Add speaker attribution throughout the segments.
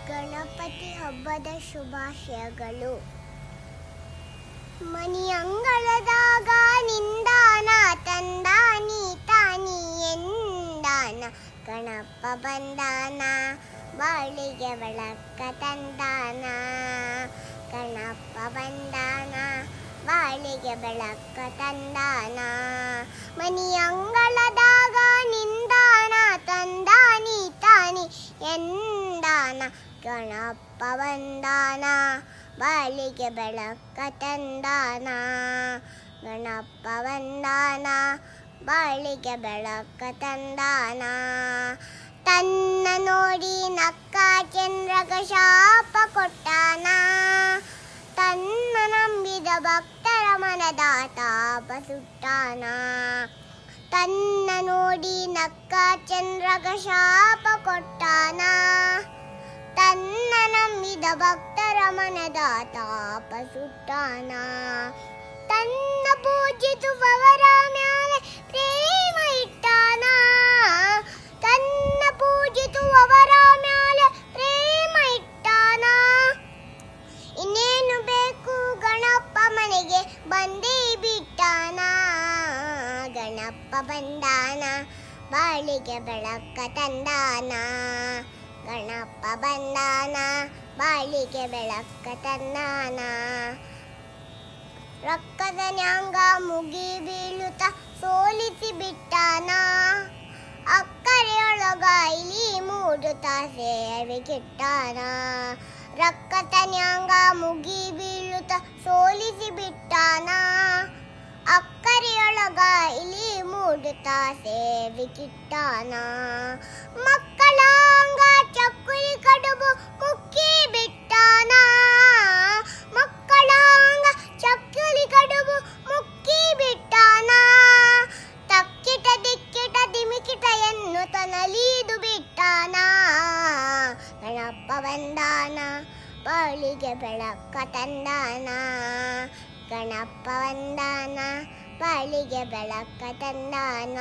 Speaker 1: ಗಣಪತಿ ಹಬ್ಬದ ಶುಭಾಶಯಗಳು. ಮನಿಯಂಗಳದಾಗ ನಿಂದಾನ ತಂದಾನಿ ತಾನಿ ಎಂದಾನ, ಗಣಪ ಬಂದಾನ ಬಾಳಿಗೆ ಬೆಳಕ ತಂದಾನ. ಗಣಪ ಬಂದಾನ ಬಾಳಿಗೆ ಬೆಳಕ ತಂದಾನ. ಮನಿಯಂಗಳದಾಗ ನಿಂದಾನ ತಂದಾನಿ ತಾನಿ ಎಂದಾನ, ಗಣಪ ಬಂದಾನ ಬಾಳಿಗೆ ಬೆಳಕ ತಂದಾನ. ಗಣಪ ಬಂದಾನ ಬಾಳಿಗೆ ಬೆಳಕ ತಂದಾನ. ತನ್ನ ನೋಡಿ ನಕ್ಕ ಚಂದ್ರಗ ಶಾಪ ಕೊಟ್ಟಾನ. ತನ್ನ ನಂಬಿದ ಭಕ್ತರ ಮನದ ತಾಪ ಸುಟ್ಟಾನ. ತನ್ನ ನೋಡಿ ನಕ್ಕ ಚಂದ್ರಗ ಶಾಪ ಕೊಟ್ಟಾನ. ತನ್ನ ನಂಬಿದ ಭಕ್ತರ ಮನದ ತಾಪ ಸುಟ್ಟಾನ. ತನ್ನ ಪೂಜಿಸುವವರ ಮ್ಯಾಲೆ ಪ್ರೇಮ ಇಟ್ಟಾನ. ತನ್ನ ಪೂಜಿಸುವವರ ಮ್ಯಾಲೆ ಪ್ರೇಮ ಇಟ್ಟಾನ. ಇನ್ನೇನು ಬೇಕು ಗಣಪ ಮನೆಗೆ ಬಂದೇ ಬಿಟ್ಟಾನ. ಗಣಪ ಬಂದಾನ ಬಾಳಿಗೆ ಬೆಳಕ ತಂದಾನ. ಗಣಪ ಬಂದಾನ ಬಾಳಿಗೆ ಬೆಳಕ ತಂದಾನ. ರೊಕ್ಕದ ನ್ಯಾಂಗ ಮುಗಿ ಬೀಳುತ್ತ ಸೋಲಿಸಿ ಬಿಟ್ಟಾನ. ಅಕ್ಕರೆಯೊಳಗ ಇಲಿ ಮೂಡುತ್ತ ಸೇವೆಗಿಟ್ಟಾನ. ರೊಕ್ಕದ ನ್ಯಾಂಗ ಮುಗಿ ಬೀಳುತ್ತ ಸೋಲಿಸಿ ಬಿಟ್ಟಾನ. ಅಕ್ಕರೆಯೊಳಗ ಇಲಿ ಮೂಡುತ್ತ ಸೇವೆಗಿಟ್ಟಾನ. ಮಕ್ಕಳ ಅಂಗ ಚಕ್ಕುಲಿ ಕಡುಬು ಮುಕ್ಕಿ ಬಿಟ್ಟಾನ. ಮಕ್ಕಳ ಅಂಗ ಚಕ್ಕುಲಿ ಕಡುಬು ಮುಕ್ಕಿ ಬಿಟ್ಟಾನ. ತಕ್ಕಿಟ ದಿಕ್ಕಿಟ ದಿಮಿಕಿಟ ಎನ್ನುತ್ತ ನಲಿದು ಬಿಟ್ಟಾನ. ಗಣಪ ಬಂದಾನ ಬಾಳಿಗೆ ಬೆಳಕ ತಂದಾನ. ಗಣಪ ಬಂದಾನ ಬಾಳಿಗೆ ಬೆಳಕ ತಂದಾನ.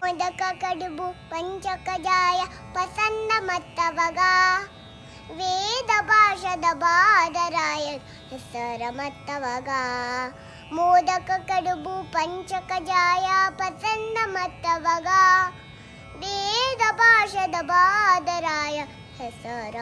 Speaker 1: ಮೋದಕ ಕಡುಬು ಪಂಚಕ ಜಾಯ ಪಸಂದ ಮತ್ತವಗ, ವೇದ ಭಾಷದ ಬಾದರಾಯ ಹೆಸರ ಮತ್ತವಗ. ಮೋದಕ ಕಡುಬು ಪಂಚಕ ಜಾಯ ಪಸಂದ ಮತ್ತವಗ, ವೇದ ಭಾಷದ ಬಾದರಾಯ ಹೆಸರ